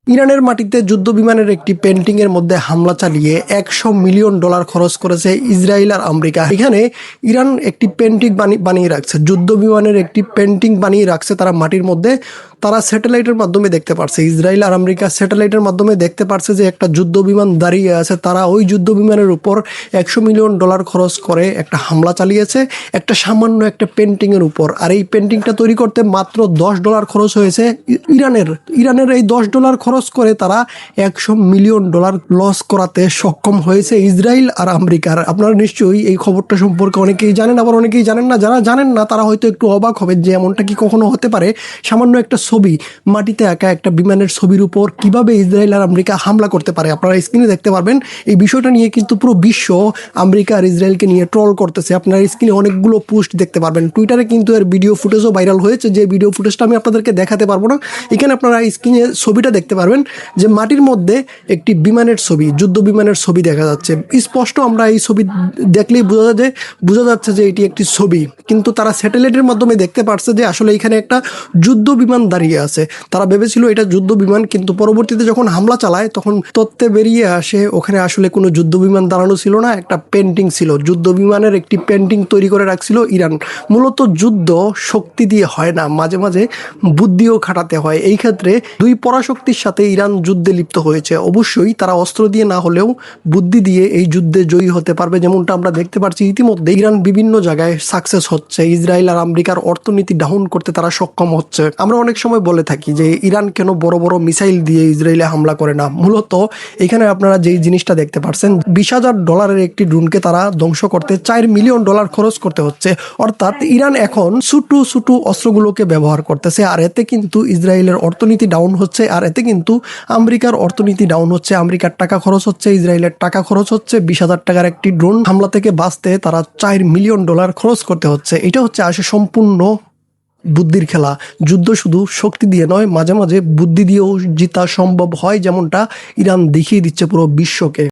ইরানের মাটিতে যুদ্ধ বিমানের একটি পেন্টিং এর মধ্যে হামলা চালিয়ে $100 মিলিয়ন খরচ করেছে ইসরায়েল আর আমেরিকা। এখানে ইরান একটি পেন্টিং বানিয়ে রাখছে, যুদ্ধ বিমানের একটি পেন্টিং বানিয়ে রাখছে তারা মাটির মধ্যে। তারা স্যাটেলাইটের মাধ্যমে দেখতে পারছে, ইসরায়েল আর আমেরিকা স্যাটেলাইটের মাধ্যমে দেখতে পারছে যে একটা যুদ্ধ বিমান দাঁড়িয়ে আছে। তারা ওই যুদ্ধ বিমানের উপর $100 মিলিয়ন খরচ করে একটা হামলা চালিয়েছে একটা সামান্য একটা পেন্টিংয়ের উপর। আর এই পেন্টিংটা তৈরি করতে মাত্র $10 খরচ হয়েছে ইরানের এই $10 খরচ করে তারা $100 মিলিয়ন লস করাতে সক্ষম হয়েছে ইসরায়েল আর আমেরিকার। আপনারা নিশ্চয়ই এই খবরটা সম্পর্কে অনেকেই জানেন, আবার অনেকেই জানেন না। যারা জানেন না তারা হয়তো একটু অবাক হবে যে এমনটা কি কখনো হতে পারে। সামান্য একটা ছবি, মাটিতে আঁকা একটা বিমানের ছবির উপর কিভাবে ইসরায়েল আর আমেরিকা হামলা করতে পারে। আপনারা স্ক্রিনে দেখতে পারবেন এই বিষয়টা নিয়ে কিন্তু পুরো বিশ্ব আমেরিকা আর ইসরায়েলকে নিয়ে ট্রল করতেছে। আপনারা স্ক্রিনে অনেকগুলো পোস্ট দেখতে পারবেন। টুইটারে কিন্তু এর ভিডিও ফুটেজও ভাইরাল হয়েছে, যে ভিডিও ফুটেজটা আমি আপনাদেরকে দেখাতে পারবো না। এখানে আপনারা স্ক্রিনে ছবিটা দেখতে পারবেন যে মাটির মধ্যে একটি বিমানের ছবি, যুদ্ধ বিমানের ছবি দেখা যাচ্ছে স্পষ্ট। আমরা এই ছবি দেখলেই বোঝা যাচ্ছে যে এটি একটি ছবি, কিন্তু তারা স্যাটেলাইটের মাধ্যমে দেখতে পারছে যে আসলে এখানে একটা যুদ্ধ বিমান দাঁড়িয়ে আছে। তারা ভেবেছিল এটা যুদ্ধ বিমান, কিন্তু পরবর্তীতে যখন হামলা চালায় তখন তথ্যে বেরিয়ে আসে ওখানে আসলে কোনো যুদ্ধ বিমান দাঁড়ানো ছিল না, একটা পেন্টিং ছিল। যুদ্ধ বিমানের একটি পেন্টিং তৈরি করে রাখছিল ইরান। মূলত যুদ্ধ শক্তি দিয়ে হয় না, মাঝে মাঝে বুদ্ধিও খাটাতে হয়। এই ক্ষেত্রে দুই পরাশক্তির সাথে ইরান যুদ্ধে লিপ্ত হয়েছে। অবশ্যই তারা অস্ত্র দিয়ে না হলেও বুদ্ধি দিয়ে এই যুদ্ধে জয়ী হতে পারবে। যেমনটা আমরা দেখতে পাচ্ছি ইতিমধ্যে ইরান বিভিন্ন জায়গায় সাকসেস হচ্ছে, ইসরায়েল আর আমেরিকার অর্থনীতি ডাউন করতে তারা সক্ষম হচ্ছে। আমরা অনেক সময় বলে থাকি যে ইরান কেন বড় বড় মিসাইল দিয়ে ইসরায়েলে হামলা করে না। মূলত এখানে আপনারা যেই জিনিসটা দেখতে পাচ্ছেন, $20,000 একটি ড্রোনকে তারা ধ্বংস করতে $4 মিলিয়ন খরচ করতে হচ্ছে। অর্থাৎ ইরান এখন ছোট অস্ত্রগুলোকে ব্যবহার করতেছে, আর এতে কিন্তু ইসরায়েলের অর্থনীতি ডাউন হচ্ছে, আর এতে কিন্তু আমেরিকার অর্থনীতি ডাউন হচ্ছে। আমেরিকার টাকা খরচ হচ্ছে, ইসরায়েলের টাকা খরচ হচ্ছে। $20,000 একটি ড্রোন হামলা থেকে বাঁচতে তারা $4 মিলিয়ন খরচ করতে হচ্ছে। এটা হচ্ছে আসলে সম্পূর্ণ বুদ্ধির খেলা। যুদ্ধ শুধু শক্তি দিয়ে নয়, মাঝে মাঝে বুদ্ধি দিয়েও জিতা সম্ভব হয়, যেমনটা ইরান দেখিয়ে দিচ্ছে পুরো বিশ্বকে।